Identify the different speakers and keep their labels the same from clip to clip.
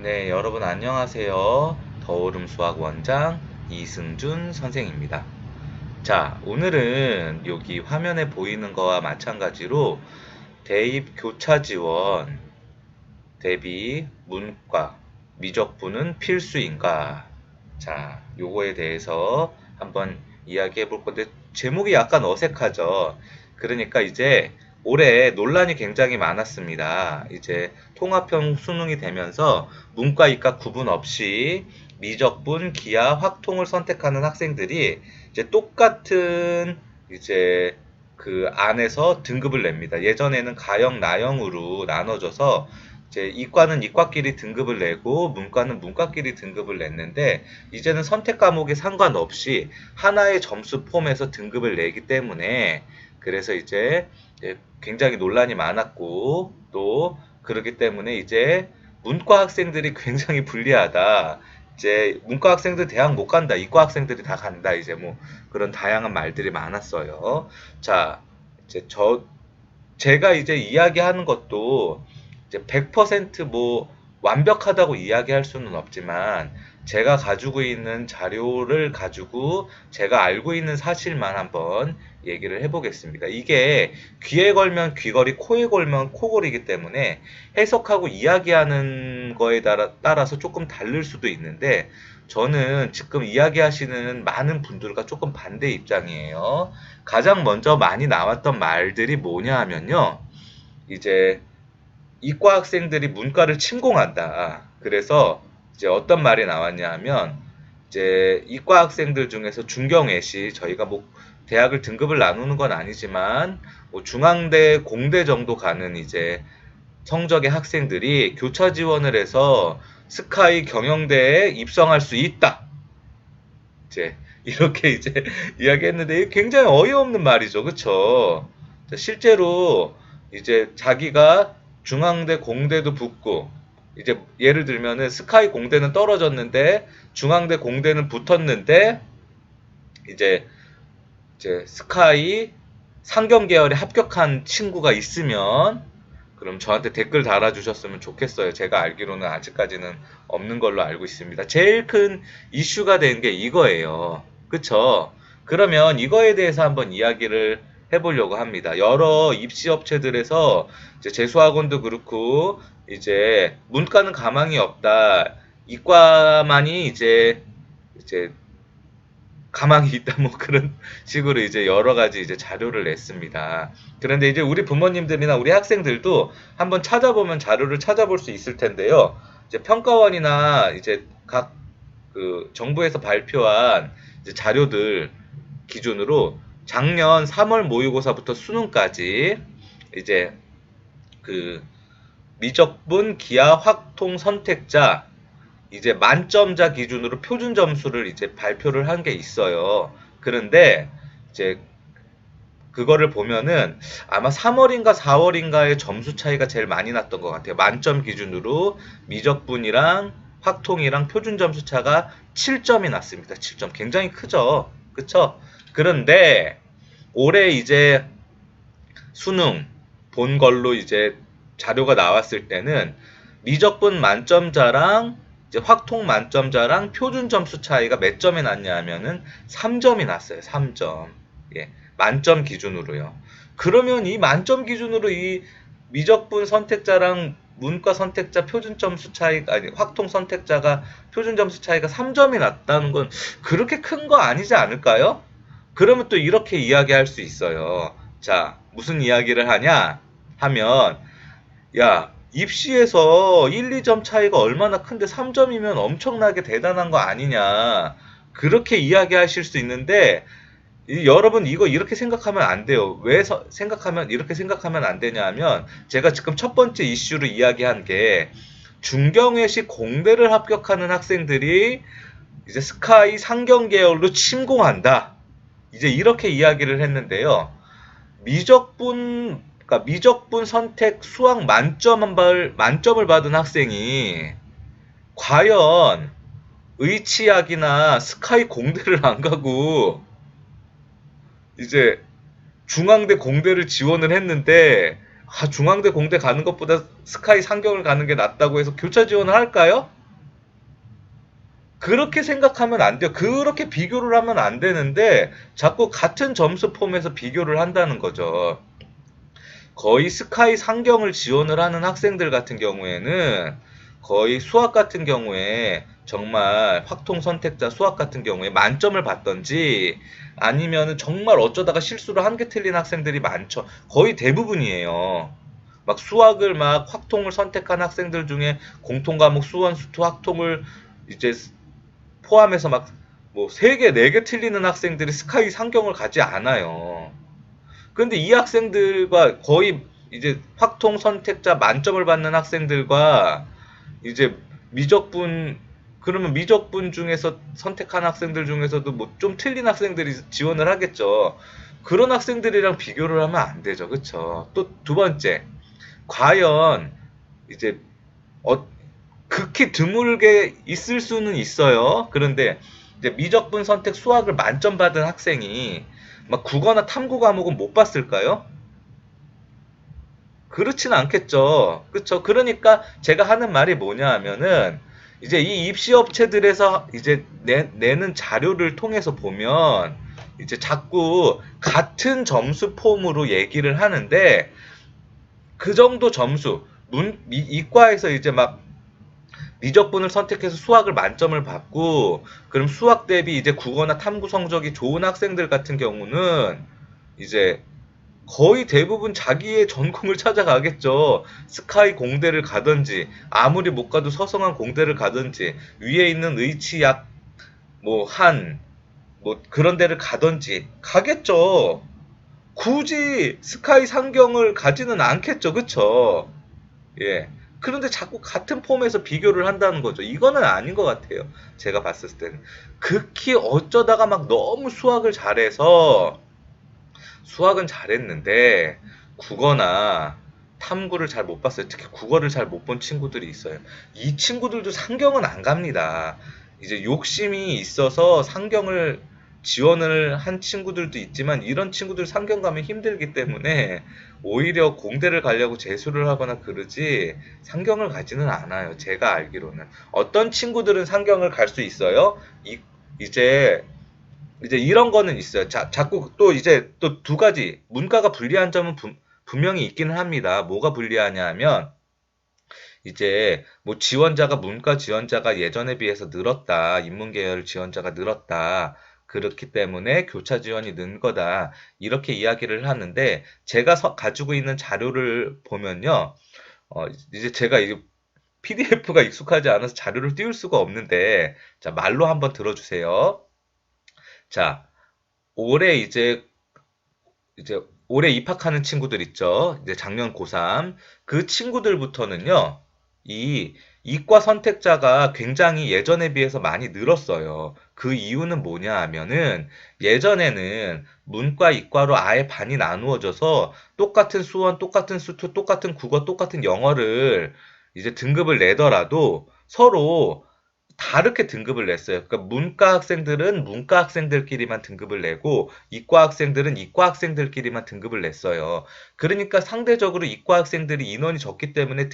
Speaker 1: 네, 여러분 안녕하세요. 더오름 수학 원장 이승준 선생입니다. 자, 오늘은 여기 화면에 보이는 거와 마찬가지로 대입 교차 지원 대비 문과 미적분은 필수인가? 자, 요거에 대해서 한번 이야기해 볼 건데 제목이 약간 어색하죠. 그러니까 이제 올해 논란이 굉장히 많았습니다. 이제 통합형 수능이 되면서 문과 이과 구분 없이 미적분, 기하, 확통을 선택하는 학생들이 이제 똑같은 이제 그 안에서 등급을 냅니다. 예전에는 가형, 나형으로 나눠져서 이제 이과는 이과끼리 등급을 내고 문과는 문과끼리 등급을 냈는데 이제는 선택 과목에 상관없이 하나의 점수 폼에서 등급을 내기 때문에 그래서 이제 굉장히 논란이 많았고 또 그렇기 때문에 이제 문과 학생들이 굉장히 불리하다. 이제 문과 학생들 대학 못 간다. 이과 학생들이 다 간다. 이제 뭐 그런 다양한 말들이 많았어요. 자, 이제 제가 이제 이야기하는 것도 이제 100%뭐 완벽하다고 이야기할 수는 없지만 제가 가지고 있는 자료를 가지고 제가 알고 있는 사실만 한번 얘기를 해보겠습니다. 이게 귀에 걸면 귀걸이, 코에 걸면 코걸이기 때문에 해석하고 이야기하는 거에 따라서 조금 다를 수도 있는데 저는 지금 이야기하시는 많은 분들과 조금 반대 입장이에요. 가장 먼저 많이 나왔던 말들이 뭐냐 하면요. 이제 이과 학생들이 문과를 침공한다. 그래서 이제 어떤 말이 나왔냐 하면 이제 이과 학생들 중에서 중경외시 저희가 뭐 대학을 등급을 나누는 건 아니지만 뭐 중앙대, 공대 정도 가는 이제 성적의 학생들이 교차 지원을 해서 스카이 경영대에 입성할 수 있다. 이제 이렇게 이제 이야기했는데 굉장히 어이없는 말이죠. 그쵸? 실제로 이제 자기가 중앙대 공대도 붙고 이제 예를 들면은 스카이 공대는 떨어졌는데 중앙대 공대는 붙었는데 이제 스카이 상경 계열에 합격한 친구가 있으면 그럼 저한테 댓글 달아주셨으면 좋겠어요. 제가 알기로는 아직까지는 없는 걸로 알고 있습니다. 제일 큰 이슈가 된 게 이거예요. 그쵸? 그러면 이거에 대해서 한번 이야기를 해보려고 합니다. 여러 입시 업체들에서 이제 재수학원도 그렇고 이제 문과는 가망이 없다. 이과만이 이제 가망이 있다 뭐 그런 식으로 이제 여러 가지 이제 자료를 냈습니다. 그런데 이제 우리 부모님들이나 우리 학생들도 한번 찾아보면 자료를 찾아볼 수 있을 텐데요. 이제 평가원이나 이제 각 그 정부에서 발표한 이제 자료들 기준으로 작년 3월 모의고사부터 수능까지 이제 그 미적분, 기하, 확통 선택자 이제 만점자 기준으로 표준 점수를 이제 발표를 한 게 있어요. 그런데 이제 그거를 보면은 아마 3월인가 4월인가의 점수 차이가 제일 많이 났던 것 같아요. 만점 기준으로 미적분이랑 확통이랑 표준 점수 차가 7점이 났습니다. 7점. 굉장히 크죠. 그쵸? 그런데 올해 이제 수능 본 걸로 이제 자료가 나왔을 때는 미적분 만점자랑 이제 확통 만점자랑 표준 점수 차이가 몇 점이 났냐 하면은 3점이 났어요. 3점. 예. 만점 기준으로요. 그러면 이 만점 기준으로 이 미적분 선택자랑 문과 선택자 표준 점수 차이가 아니 확통 선택자가 표준 점수 차이가 3점이 났다는 건 그렇게 큰 거 아니지 않을까요? 그러면 또 이렇게 이야기할 수 있어요. 자, 무슨 이야기를 하냐 하면 야, 입시에서 1, 2점 차이가 얼마나 큰데 3점이면 엄청나게 대단한 거 아니냐. 그렇게 이야기하실 수 있는데 여러분 이거 이렇게 생각하면 안 돼요. 왜 이렇게 생각하면 안 되냐 하면 제가 지금 첫 번째 이슈로 이야기한 게 중경외시 공대를 합격하는 학생들이 이제 스카이 상경 계열로 침공한다. 이제 이렇게 이야기를 했는데요. 그러니까 미적분 선택 수학 만점을 받은 학생이 과연 의치학이나 스카이 공대를 안 가고 이제 중앙대 공대를 지원을 했는데 아, 중앙대 공대 가는 것보다 스카이 상경을 가는 게 낫다고 해서 교차 지원을 할까요? 그렇게 생각하면 안 돼요. 그렇게 비교를 하면 안 되는데 자꾸 같은 점수 폼에서 비교를 한다는 거죠. 거의 스카이 상경을 지원을 하는 학생들 같은 경우에는 거의 수학 같은 경우에 정말 확통 선택자 수학 같은 경우에 만점을 받던지 아니면은 정말 어쩌다가 실수를 한 개 틀린 학생들이 많죠. 거의 대부분이에요. 막 수학을 막 확통을 선택한 학생들 중에 공통 과목 수원 수투 확통을 이제 포함해서 막 뭐 3개, 4개 틀리는 학생들이 스카이 상경을 가지 않아요. 근데 이 학생들과 거의 이제 확통 선택자 만점을 받는 학생들과 이제 미적분 그러면 미적분 중에서 선택한 학생들 중에서도 뭐 좀 틀린 학생들이 지원을 하겠죠. 그런 학생들이랑 비교를 하면 안 되죠. 그쵸? 또 두 번째, 과연 이제 어, 극히 드물게 있을 수는 있어요. 그런데 이제 미적분 선택 수학을 만점 받은 학생이 막 국어나 탐구 과목은 못 봤을까요? 그렇진 않겠죠. 그쵸? 그러니까 제가 하는 말이 뭐냐 하면은 이제 이 입시 업체들에서 이제 내는 자료를 통해서 보면 이제 자꾸 같은 점수 폼으로 얘기를 하는데 그 정도 점수 이과에서 이제 막 미적분을 선택해서 수학을 만점을 받고 그럼 수학 대비 이제 국어나 탐구 성적이 좋은 학생들 같은 경우는 이제 거의 대부분 자기의 전공을 찾아가겠죠. 스카이 공대를 가든지 아무리 못 가도 서성한 공대를 가든지 위에 있는 의치약 뭐 한 뭐 그런 데를 가든지 가겠죠. 굳이 스카이 상경을 가지는 않겠죠. 그쵸? 예. 그런데 자꾸 같은 폼에서 비교를 한다는 거죠. 이거는 아닌 것 같아요. 제가 봤을 때는. 극히 어쩌다가 막 너무 수학을 잘해서 수학은 잘했는데 국어나 탐구를 잘 못 봤어요. 특히 국어를 잘 못 본 친구들이 있어요. 이 친구들도 상경은 안 갑니다. 이제 욕심이 있어서 상경을 지원을 한 친구들도 있지만 이런 친구들 상경 가면 힘들기 때문에 오히려 공대를 가려고 재수를 하거나 그러지 상경을 가지는 않아요. 제가 알기로는. 어떤 친구들은 상경을 갈 수 있어요. 이제 이제 이런 거는 있어요. 자꾸 또 이제 또 두 가지 문과가 불리한 점은 분명히 있기는 합니다. 뭐가 불리하냐 하면 이제 뭐 지원자가 문과 지원자가 예전에 비해서 늘었다. 인문계열 지원자가 늘었다. 그렇기 때문에 교차 지원이 는 거다. 이렇게 이야기를 하는데 제가 가지고 있는 자료를 보면요. 이제 제가 이게 PDF가 익숙하지 않아서 자료를 띄울 수가 없는데 자, 말로 한번 들어주세요. 자, 올해 이제 올해 입학하는 친구들 있죠. 이제 작년 고3. 그 친구들부터는요. 이 이과 선택자가 굉장히 예전에 비해서 많이 늘었어요. 그 이유는 뭐냐 하면은 예전에는 문과, 이과로 아예 반이 나누어져서 똑같은 수원, 똑같은 수투, 똑같은 국어, 똑같은 영어를 이제 등급을 내더라도 서로 다르게 등급을 냈어요. 그러니까 문과 학생들은 문과 학생들끼리만 등급을 내고 이과 학생들은 이과 학생들끼리만 등급을 냈어요. 그러니까 상대적으로 이과 학생들이 인원이 적기 때문에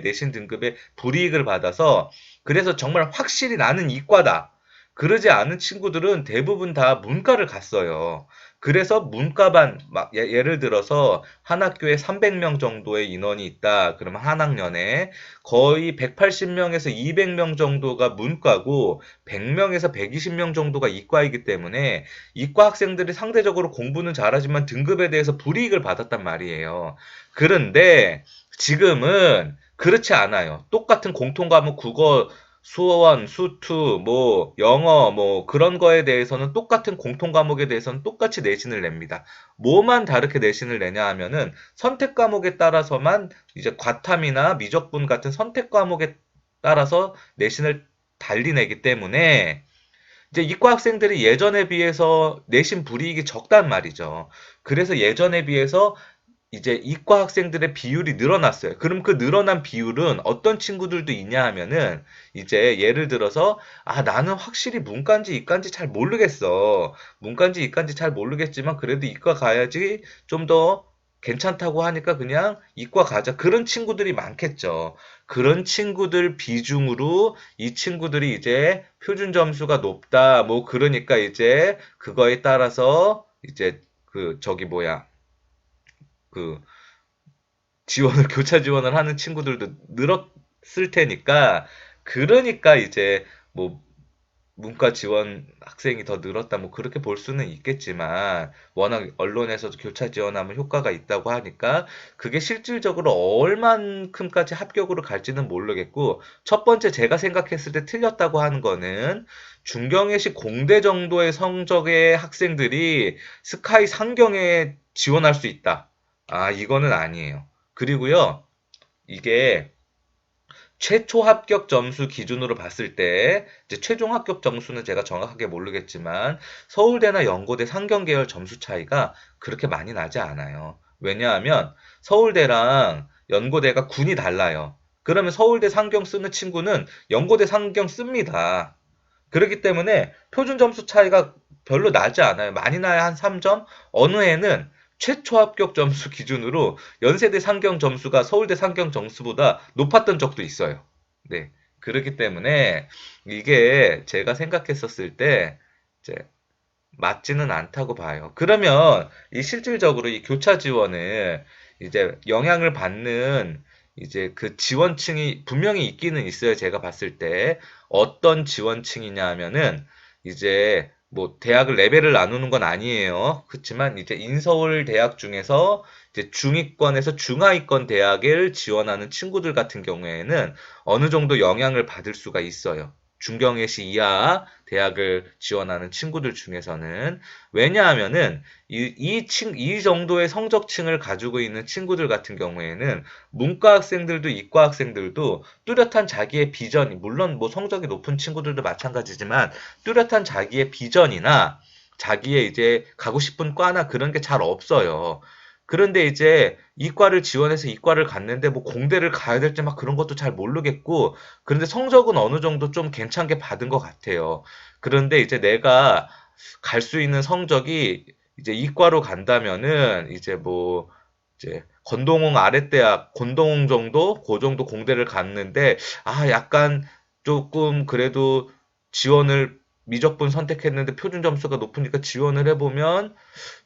Speaker 1: 내신 등급에 불이익을 받아서 그래서 정말 확실히 나는 이과다. 그러지 않은 친구들은 대부분 다 문과를 갔어요. 그래서 문과반, 막 예를 들어서 한 학교에 300명 정도의 인원이 있다. 그러면 한 학년에 거의 180명에서 200명 정도가 문과고 100명에서 120명 정도가 이과이기 때문에 이과 학생들이 상대적으로 공부는 잘하지만 등급에 대해서 불이익을 받았단 말이에요. 그런데 지금은 그렇지 않아요. 똑같은 공통 과목 국어, 수원, 수투, 뭐 영어 뭐 그런 거에 대해서는 똑같은 공통 과목에 대해서는 똑같이 내신을 냅니다. 뭐만 다르게 내신을 내냐 하면은 선택 과목에 따라서만 이제 과탐이나 미적분 같은 선택 과목에 따라서 내신을 달리 내기 때문에 이제 이과 학생들이 예전에 비해서 내신 불이익이 적단 말이죠. 그래서 예전에 비해서 이제 이과 학생들의 비율이 늘어났어요. 그럼 그 늘어난 비율은 어떤 친구들도 있냐 하면은 이제 예를 들어서 아 나는 확실히 문과인지 이과인지 잘 모르겠어. 문과인지 이과인지 잘 모르겠지만 그래도 이과 가야지 좀 더 괜찮다고 하니까 그냥 이과 가자. 그런 친구들이 많겠죠. 그런 친구들 비중으로 이 친구들이 이제 표준 점수가 높다. 뭐 그러니까 이제 그거에 따라서 이제 그 저기 뭐야 그 지원을 교차 지원을 하는 친구들도 늘었을 테니까 그러니까 이제 뭐 문과 지원 학생이 더 늘었다 뭐 그렇게 볼 수는 있겠지만 워낙 언론에서도 교차 지원하면 효과가 있다고 하니까 그게 실질적으로 얼만큼까지 합격으로 갈지는 모르겠고 첫 번째 제가 생각했을 때 틀렸다고 하는 거는 중경외시 공대 정도의 성적의 학생들이 스카이 상경에 지원할 수 있다. 아, 이거는 아니에요. 그리고요, 이게 최초 합격 점수 기준으로 봤을 때, 이제 최종 합격 점수는 제가 정확하게 모르겠지만, 서울대나 연고대 상경계열 점수 차이가 그렇게 많이 나지 않아요. 왜냐하면, 서울대랑 연고대가 군이 달라요. 그러면 서울대 상경 쓰는 친구는 연고대 상경 씁니다. 그렇기 때문에 표준 점수 차이가 별로 나지 않아요. 많이 나야 한 3점? 어느 해는 최초 합격 점수 기준으로 연세대 상경 점수가 서울대 상경 점수보다 높았던 적도 있어요. 네. 그렇기 때문에 이게 제가 생각했었을 때 이제 맞지는 않다고 봐요. 그러면 이 실질적으로 이 교차 지원을 이제 영향을 받는 이제 그 지원층이 분명히 있기는 있어요. 제가 봤을 때 어떤 지원층이냐 하면은 이제 뭐 대학을 레벨을 나누는 건 아니에요. 그렇지만 이제 인서울 대학 중에서 이제 중위권에서 중하위권 대학을 지원하는 친구들 같은 경우에는 어느 정도 영향을 받을 수가 있어요. 중경외시 이하 대학을 지원하는 친구들 중에서는 왜냐하면은 이 정도의 성적층을 가지고 있는 친구들 같은 경우에는 문과 학생들도 이과 학생들도 뚜렷한 자기의 비전, 물론 뭐 성적이 높은 친구들도 마찬가지지만 뚜렷한 자기의 비전이나 자기의 이제 가고 싶은 과나 그런 게 잘 없어요. 그런데 이제 이과를 지원해서 이과를 갔는데 뭐 공대를 가야 될지 막 그런 것도 잘 모르겠고 그런데 성적은 어느 정도 좀 괜찮게 받은 것 같아요. 그런데 이제 내가 갈 수 있는 성적이 이제 이과로 간다면은 이제 뭐 이제 건동홍 아랫대학 건동홍 정도 그 정도 공대를 갔는데 아 약간 조금 그래도 지원을 미적분 선택했는데 표준 점수가 높으니까 지원을 해보면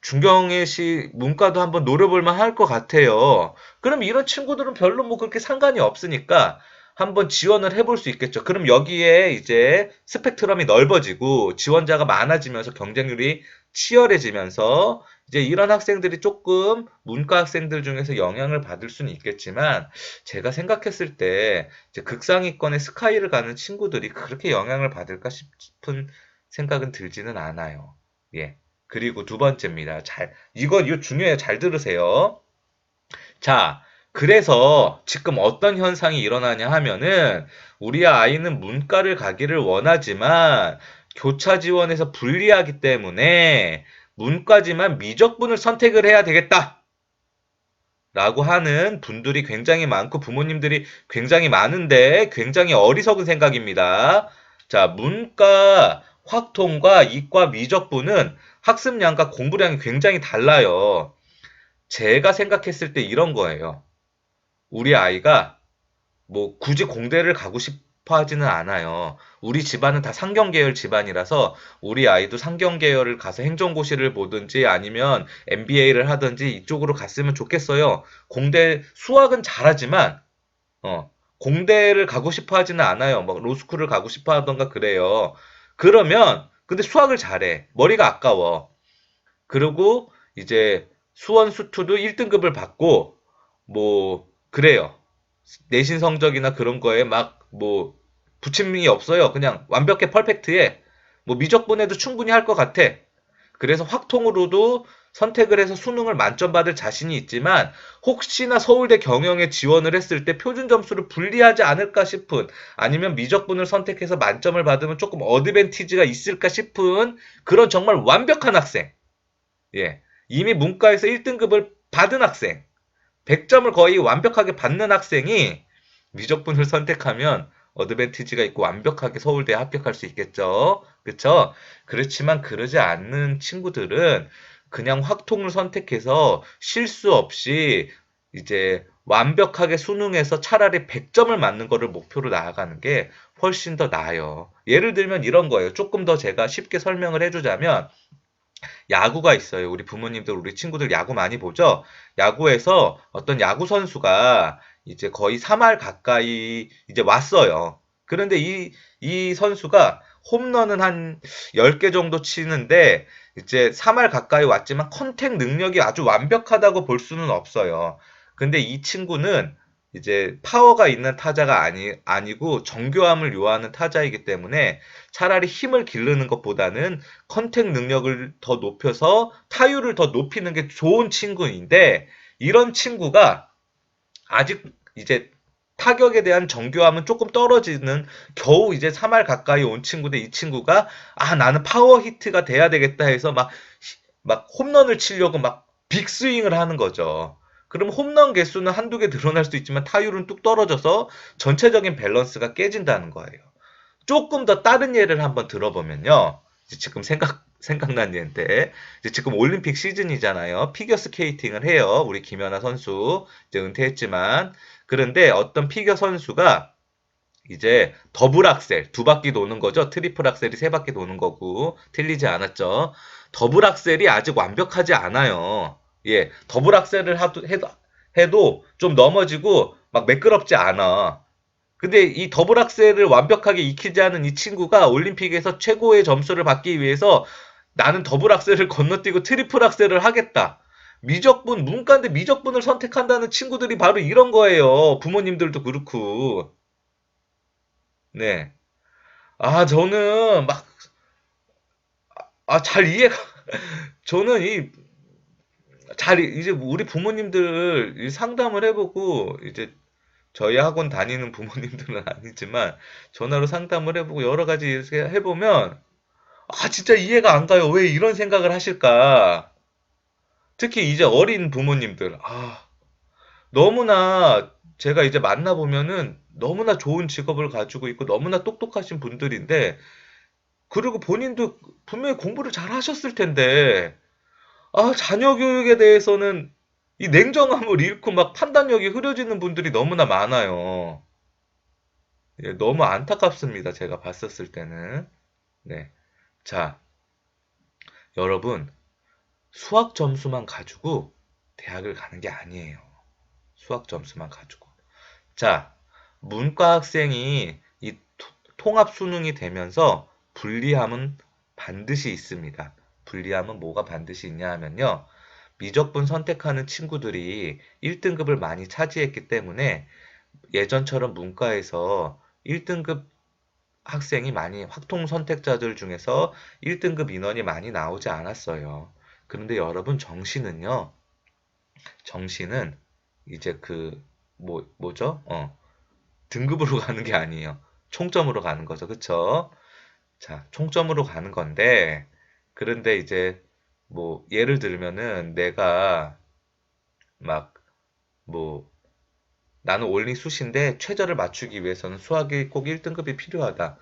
Speaker 1: 중경외시 문과도 한번 노려볼 만할 것 같아요. 그럼 이런 친구들은 별로 뭐 그렇게 상관이 없으니까 한번 지원을 해볼 수 있겠죠. 그럼 여기에 이제 스펙트럼이 넓어지고 지원자가 많아지면서 경쟁률이 치열해지면서 이제 이런 학생들이 조금 문과 학생들 중에서 영향을 받을 수는 있겠지만 제가 생각했을 때 이제 극상위권의 스카이를 가는 친구들이 그렇게 영향을 받을까 싶은 생각은 들지는 않아요. 예. 그리고 두 번째입니다. 이거 중요해요. 잘 들으세요. 자, 그래서 지금 어떤 현상이 일어나냐 하면은 우리 아이는 문과를 가기를 원하지만 교차 지원에서 불리하기 때문에 문과지만 미적분을 선택을 해야 되겠다. 라고 하는 분들이 굉장히 많고 부모님들이 굉장히 많은데 굉장히 어리석은 생각입니다. 자, 문과 확통과 이과 미적분은 학습량과 공부량이 굉장히 달라요. 제가 생각했을 때 이런 거예요. 우리 아이가 뭐 굳이 공대를 가고 싶어 하지는 않아요. 우리 집안은 다 상경계열 집안이라서 우리 아이도 상경계열을 가서 행정고시를 보든지 아니면 MBA를 하든지 이쪽으로 갔으면 좋겠어요. 공대 수학은 잘하지만 공대를 가고 싶어 하지는 않아요. 뭐 로스쿨을 가고 싶어 하던가 그래요. 그러면 근데 수학을 잘해. 머리가 아까워. 그리고 이제 수원 수투도 1등급을 받고 뭐 그래요. 내신 성적이나 그런 거에 막 뭐 부침이 없어요. 그냥 완벽해 퍼펙트해. 뭐 미적분에도 충분히 할 것 같아. 그래서 확통으로도 선택을 해서 수능을 만점 받을 자신이 있지만 혹시나 서울대 경영에 지원을 했을 때 표준 점수를 불리하지 않을까 싶은 아니면 미적분을 선택해서 만점을 받으면 조금 어드밴티지가 있을까 싶은 그런 정말 완벽한 학생. 예. 이미 문과에서 1등급을 받은 학생. 100점을 거의 완벽하게 받는 학생이 미적분을 선택하면 어드밴티지가 있고 완벽하게 서울대에 합격할 수 있겠죠. 그쵸? 그렇지만 그러지 않는 친구들은 그냥 확통을 선택해서 실수 없이 이제 완벽하게 수능에서 차라리 100점을 맞는 거를 목표로 나아가는 게 훨씬 더 나아요. 예를 들면 이런 거예요. 조금 더 제가 쉽게 설명을 해주자면 야구가 있어요. 우리 부모님들, 우리 친구들 야구 많이 보죠? 야구에서 어떤 야구 선수가 이제 거의 3할 가까이 이제 왔어요. 그런데 이 선수가 홈런은 한 10개 정도 치는데 이제 3할 가까이 왔지만 컨택 능력이 아주 완벽하다고 볼 수는 없어요. 근데 이 친구는 이제 파워가 있는 타자가 아니고 정교함을 요하는 타자이기 때문에 차라리 힘을 기르는 것보다는 컨택 능력을 더 높여서 타율을 더 높이는 게 좋은 친구인데 이런 친구가 아직 이제 타격에 대한 정교함은 조금 떨어지는 겨우 이제 3할 가까이 온 친구인데 이 친구가 나는 파워 히트가 돼야 되겠다 해서 막 홈런을 치려고 막 빅스윙을 하는 거죠. 그럼 홈런 개수는 한두 개 늘어날 수도 있지만 타율은 뚝 떨어져서 전체적인 밸런스가 깨진다는 거예요. 조금 더 다른 예를 한번 들어보면요. 지금 생각난 예인데, 지금 올림픽 시즌이잖아요. 피겨스케이팅을 해요. 우리 김연아 선수. 이제 은퇴했지만. 그런데 어떤 피겨 선수가 이제 더블 악셀, 두 바퀴 도는 거죠. 트리플 악셀이 세 바퀴 도는 거고, 틀리지 않았죠. 더블 악셀이 아직 완벽하지 않아요. 예, 더블 악셀을 해도 좀 넘어지고 막 매끄럽지 않아. 근데 이 더블 악셀을 완벽하게 익히지 않은 이 친구가 올림픽에서 최고의 점수를 받기 위해서 나는 더블 악셀을 건너뛰고 트리플 악셀을 하겠다. 문과인데 미적분을 선택한다는 친구들이 바로 이런 거예요. 부모님들도 그렇고. 네. 저는 잘 이해가, 저는 이제 우리 부모님들 상담을 해보고, 이제 저희 학원 다니는 부모님들은 아니지만 전화로 상담을 해보고 여러 가지 이렇게 해보면 진짜 이해가 안 가요. 왜 이런 생각을 하실까? 특히 이제 어린 부모님들 너무나 제가 이제 만나보면은 너무나 좋은 직업을 가지고 있고 너무나 똑똑하신 분들인데 그리고 본인도 분명히 공부를 잘 하셨을 텐데 자녀 교육에 대해서는 이 냉정함을 잃고 막 판단력이 흐려지는 분들이 너무나 많아요. 예, 너무 안타깝습니다. 제가 봤었을 때는. 네. 자, 여러분, 수학 점수만 가지고 대학을 가는 게 아니에요. 수학 점수만 가지고. 자, 문과 학생이 이 통합 수능이 되면서 불리함은 반드시 있습니다. 불리함은 뭐가 반드시 있냐 하면요. 미적분 선택하는 친구들이 1등급을 많이 차지했기 때문에 예전처럼 문과에서 1등급 학생이 많이 확통 선택자들 중에서 1등급 인원이 많이 나오지 않았어요. 그런데 여러분 정시는요. 정시는 이제 뭐죠? 등급으로 가는 게 아니에요. 총점으로 가는 거죠. 그쵸? 자, 총점으로 가는 건데 그런데 이제 예를 들면은 내가 막 뭐 나는 올리 숫인데 최저를 맞추기 위해서는 수학이 꼭 1등급이 필요하다.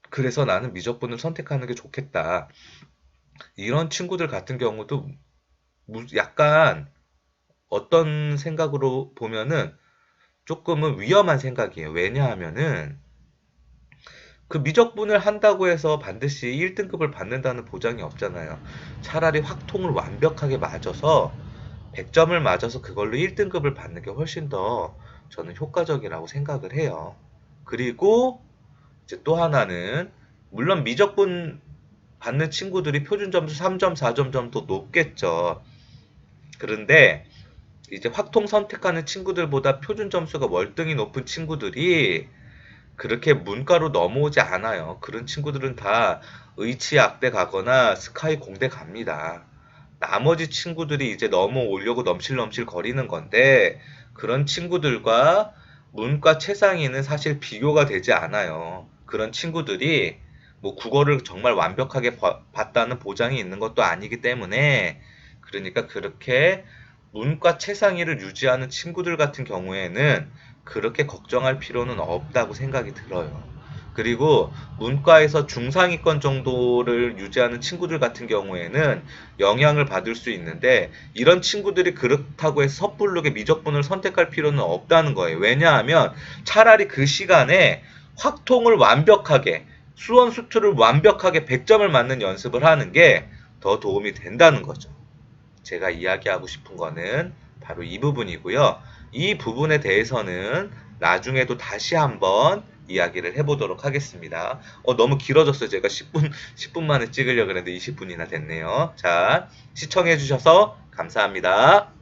Speaker 1: 그래서 나는 미적분을 선택하는 게 좋겠다. 이런 친구들 같은 경우도 약간 어떤 생각으로 보면은 조금은 위험한 생각이에요. 왜냐하면은 그 미적분을 한다고 해서 반드시 1등급을 받는다는 보장이 없잖아요. 차라리 확통을 완벽하게 맞아서 100점을 맞아서 그걸로 1등급을 받는 게 훨씬 더 저는 효과적이라고 생각을 해요. 그리고 이제 또 하나는 물론 미적분 받는 친구들이 표준 점수 3점, 4점 좀 더 높겠죠. 그런데 이제 확통 선택하는 친구들보다 표준 점수가 월등히 높은 친구들이 그렇게 문과로 넘어오지 않아요. 그런 친구들은 다 의치학대 가거나 스카이 공대 갑니다. 나머지 친구들이 이제 넘어오려고 넘실넘실 거리는 건데 그런 친구들과 문과 최상위는 사실 비교가 되지 않아요. 그런 친구들이 국어를 정말 완벽하게 봤다는 보장이 있는 것도 아니기 때문에 그러니까 그렇게 문과 최상위를 유지하는 친구들 같은 경우에는 그렇게 걱정할 필요는 없다고 생각이 들어요. 그리고 문과에서 중상위권 정도를 유지하는 친구들 같은 경우에는 영향을 받을 수 있는데 이런 친구들이 그렇다고 해서 섣부르게 미적분을 선택할 필요는 없다는 거예요. 왜냐하면 차라리 그 시간에 확통을 완벽하게 수원 수투를 완벽하게 100점을 맞는 연습을 하는 게 더 도움이 된다는 거죠. 제가 이야기하고 싶은 거는 바로 이 부분이고요. 이 부분에 대해서는 나중에도 다시 한번 이야기를 해보도록 하겠습니다. 너무 길어졌어요. 제가 10분 만에 찍으려고 했는데 20분이나 됐네요. 자, 시청해주셔서 감사합니다.